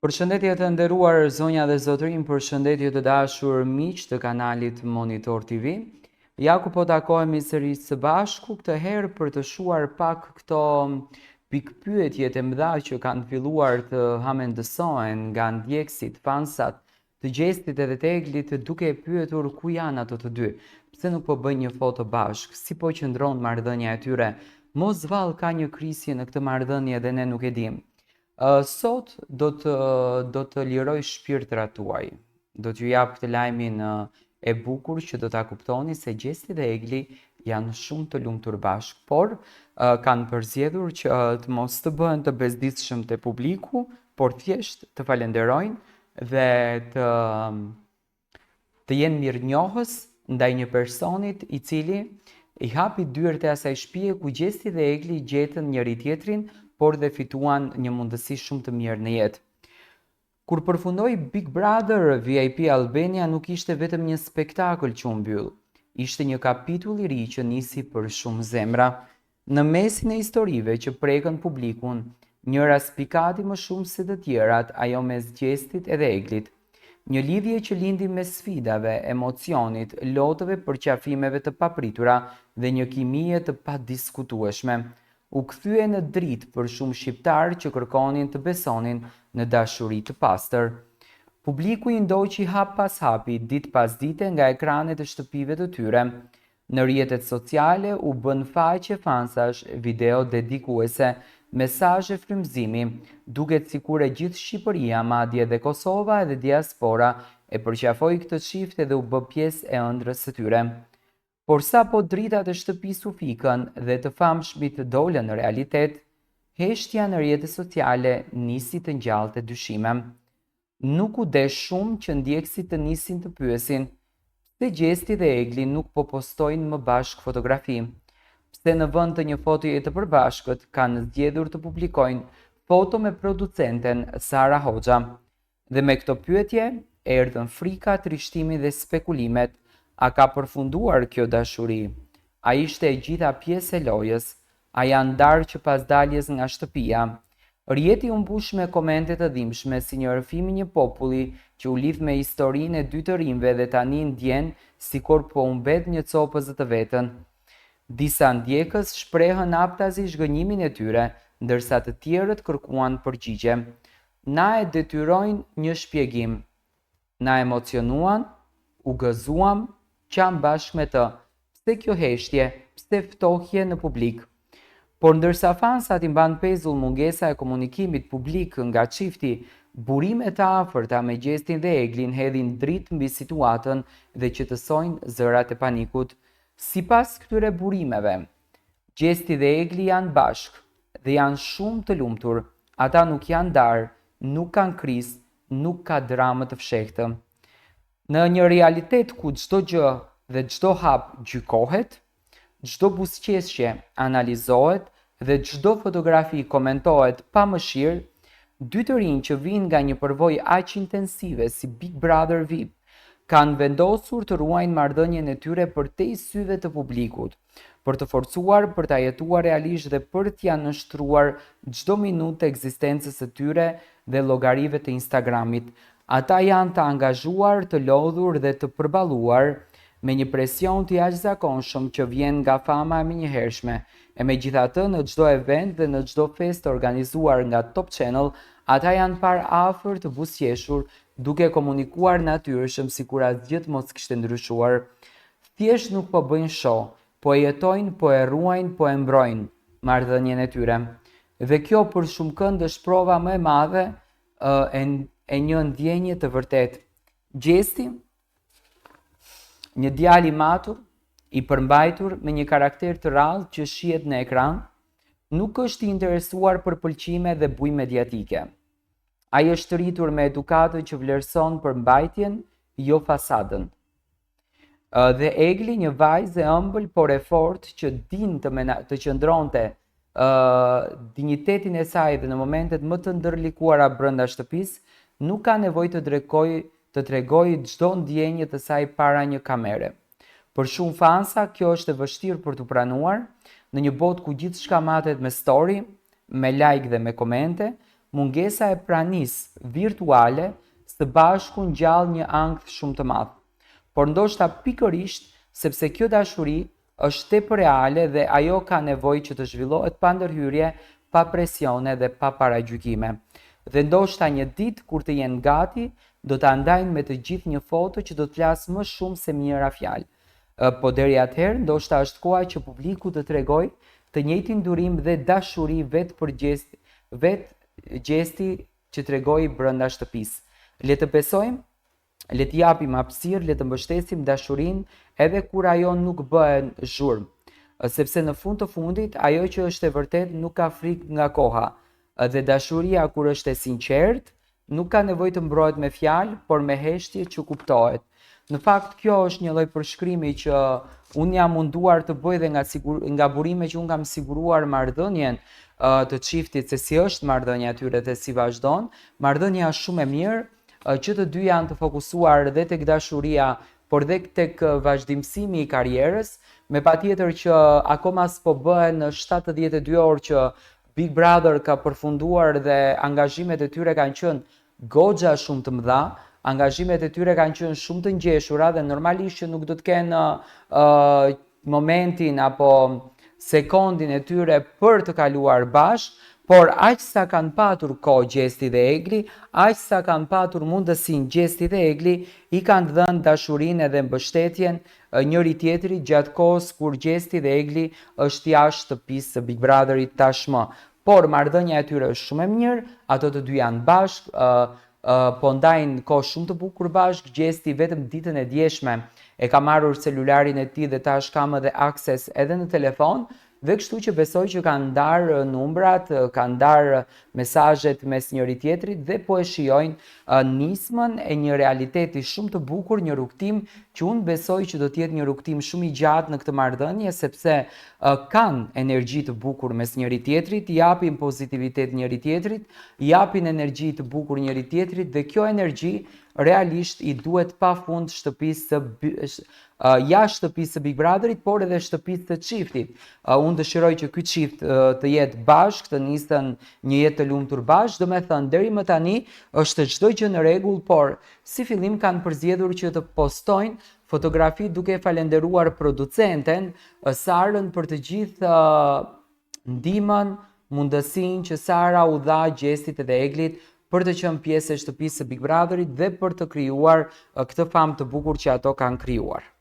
Përshëndetje të nderuar zonja dhe zotërin, përshëndetje të dashur miq të kanalit Monitor TV. Ja ku po takohemi sërish së bashku, këtë herë për të shuar pak këto pikpyetjet e mëdha që kanë filluar të hamendësohen nga ndjekësit, fansat të Gjestit edhe të Eglit, duke e pyetur ku janë ato të dy. Pse nuk po bëjnë një foto bashk? Si po qëndron marrëdhënia e tyre? Mos vallë ka një krisje në këtë marrëdhënie dhe ne nuk e dim. Sot do të liroj shpirtrat tuaj. Do t'ju jap këtë lajmin e bukur që do ta kuptoni se Gjesti dhe Egli janë shumë të lumtur bashkë, por kanë përzgjedhur që të mos të bëhen të bezdisshëm te publiku, por thjesht të falenderojnë dhe të jenë mirënjohës ndaj një personit i cili i hapi dyert e asaj shtëpie ku Gjesti dhe Egli gjetën njëri tjetrin, por dhe fituan një mundësi shumë të mirë në jetë. Kur përfundoi Big Brother VIP Albania nuk ishte vetëm një spektakël që u mbyll, ishte një kapitull i ri që nisi për shumë zemra. Në mesin e historive që prekën publikun, njëra spikati më shumë se të tjerat, ajo mes Gjestit edhe Eglit. Një lidhje që lindi me sfidave, emocionit, lotëve, përqafimeve të papritura dhe një kimie të padiskutueshme. U kthye në dritë për shumë shqiptarë që kërkonin të besonin në dashuri të pastër. Publiku i ndoqi hap pas hapi, ditë pas dite nga ekranet e shtëpive të tyre. Në rrjetet sociale u bën faqe fansash, video dedikuese, mesazhe frymëzimi, duket sikur e gjithë Shqipëria, madje edhe Kosova edhe diaspora e përqafoi këtë çift dhe u bë pjesë e ëndrrës së tyre. Por sa po dritat e shtëpisë u fikën dhe të famshmit dolën në realitet, heshtja në rrjetet sociale nisi të ngjallte dyshime. Nuk u desh shumë që ndjekësit të nisin të pyesin pse Gjesti dhe Egli nuk po postojnë më bashk fotografi, pse në vend të një fotoje të përbashkët kanë zgjedhur të publikojnë foto me producenten Sara Hoxha. Dhe me këto pyetje erdhën frika, trishtimi dhe spekulimet. A ka përfunduar kjo dashuri? A ishte e gjitha pjesë e lojës? A janë ndarë që pas daljes nga shtëpia? Rrjeti u mbush me komente të dhimbshme si një rrëfim i një populli që u lidh me historinë e dy të rinjve dhe tani ndjen sikur po u mbet një copëz të vetën. Disa ndjekës shprehën aptazi zhgënjimin e tyre, ndërsa të tjerët kërkuan përgjigje. Na e detyrojnë një shpjegim. Na emocionuan, u gëzuam, qam bashkë me të. Pse kjo heshtje? Pse ftohje në publik? Por ndërsa fansat i mban pezull mungesa e komunikimit publik nga çifti, burimet të afërta me Gjestin dhe Eglin hedhin dritë mbi situatën dhe qetësojnë zërat e panikut. Sipas këtyre burimeve, Gjesti dhe Egli janë bashkë dhe janë shumë të lumtur. Ata nuk janë ndarë, nuk kanë krizë, nuk ka dramë të fshehtë. Në një realitet ku çdo gjë dhe çdo hap gjykohet, çdo buzëqeshje analizohet dhe çdo fotografi komentohet pa mëshirë, dy të rinj që vijnë nga një përvojë aq intensive si Big Brother VIP kanë vendosur të ruajnë marrëdhënien e tyre përtej syve të publikut, për të forcuar, për ta jetuar realisht dhe për t'ia nështruar çdo minutë të ekzistencës së tyre dhe llogarive të Instagramit. Ata janë të angazhuar, të lodhur dhe të përballuar me një presion të jashtëzakonshëm që vjen nga fama e menjëhershme. E megjithatë, në çdo event dhe në çdo festë organizuar nga Top Channel, ata janë parë afër të buzëqeshur, duke komunikuar natyrshëm sikur asgjë mos kishte ndryshuar. Thjesht nuk po bëjnë show, po e jetojnë, po e ruajnë, po e mbrojnë marrëdhënien e tyre. Dhe kjo për shumë kënd është prova më e madhe e një ndjenje të vërtet. Gjesti, një djalë i matur, i përmbajtur me një karakter të rrallë që shihet në ekran, nuk është i interesuar për pëlqime dhe bujë mediatike. Ai është rritur me edukatë që vlerëson përmbajtjen, jo fasadën. Dhe Egli, një vajzë e ëmbël por e fortë që din të qëndronte dinjitetin e saj dhe në momentet më të ndërlikuara brenda shtëpisë, nuk ka nevojë të tregojë çdo ndjenjë të saj para një kamere. Për shumë fansa, kjo është e vështirë për t'u pranuar, në një botë ku gjithçka matet me story, me like dhe me komente, mungesa e pranisë virtuale së bashku ngjall një ankth shumë të madh. Por ndoshta pikërisht sepse kjo dashuri është tepër reale dhe ajo ka nevojë që të zhvillohet pa ndërhyrje, pa presione dhe pa paragjykime. Dhe ndoshta një ditë kur të jenë gati, do ta ndajnë me të gjithë një foto që do të flasë më shumë se mijëra fjalë. Po deri atëherë, ndoshta është koha që publiku të tregojë të njëjtin durim dhe dashuri vetë gjesti që tregoi brenda shtëpisë. Le të besojmë, le të japim hapësirë, le të mbështesim dashurinë edhe kur ajo nuk bëhen zhurmë, sepse në fund të fundit ajo që është e vërtet nuk ka frikë nga koha, dhe dashuria kur është e sinqertë nuk ka nevojë të mbrohet me fjalë, por me heshtje që kuptohet. Në fakt kjo është një lloj përshkrimi që unë jam munduar të bëj dhe nga burime që unë kam siguruar marrëdhënien të çiftit se si është marrëdhënia e tyre dhe si vazhdon. Marrëdhënia është shumë e mirë, që të dy janë të fokusuar dhe tek dashuria, por dhe tek vazhdimësimi i karrierës, me patjetër që akoma s'po bëhen 72 orë që Big Brother ka përfunduar dhe angazhimet e tyre kanë qenë goxha shumë të mëdha, angazhimet e tyre kanë qenë shumë të ngjeshura dhe normalisht që nuk do të kenë momentin apo sekondin e tyre për të kaluar bashkë, por aq sa kanë patur kohë Gjesti dhe Egli, aq sa kanë patur mundësinë Gjesti dhe Egli, i kanë dhënë dashurinë dhe mbështetjen njëri tjetrit gjatë kohës kur Gjesti dhe Egli është jashtë shtëpisë së Big Brotherit tashmë. Por marrëdhënia e tyre është shumë e mirë, ato të dy janë bashkë, po ndajnë kohë shumë të bukur bashkë. Gjesti vetëm ditën e djeshme e ka marrur celularin e tij dhe tash kam edhe akses edhe në telefon, dhe kështu që besoj që kanë ndarë numrat, kanë ndarë mesazhet mes njëri tjetrit dhe po e shijojnë nismën e një realiteti shumë të bukur, një rrugtim që unë besoj që do të jetë një rrugtim shumë i gjatë në këtë marrëdhënie, sepse kanë energji të bukur mes njëri tjetrit, japin pozitivitet njëri tjetrit, japin energji të bukur njëri tjetrit dhe kjo energji realisht i duhet pafund jashtë shtëpisë së Big Brotherit, por edhe shtëpisë të çiftit. Unë dëshiroj që ky çift të jetë bashkë, të nisën një jetë të lumtur bashkë, do me thënë deri më tani është çdo gjë në rregull, por si fillim kanë përzgjedhur që të postojnë fotografi duke falenderuar producenten Sarën për të gjithë ndihmën, mundësinë që Sara u dha Gjestit dhe Eglit për të qenë pjesë e shtëpisë së Big Brotherit dhe për të krijuar këtë famë të bukur që ato kanë krijuar.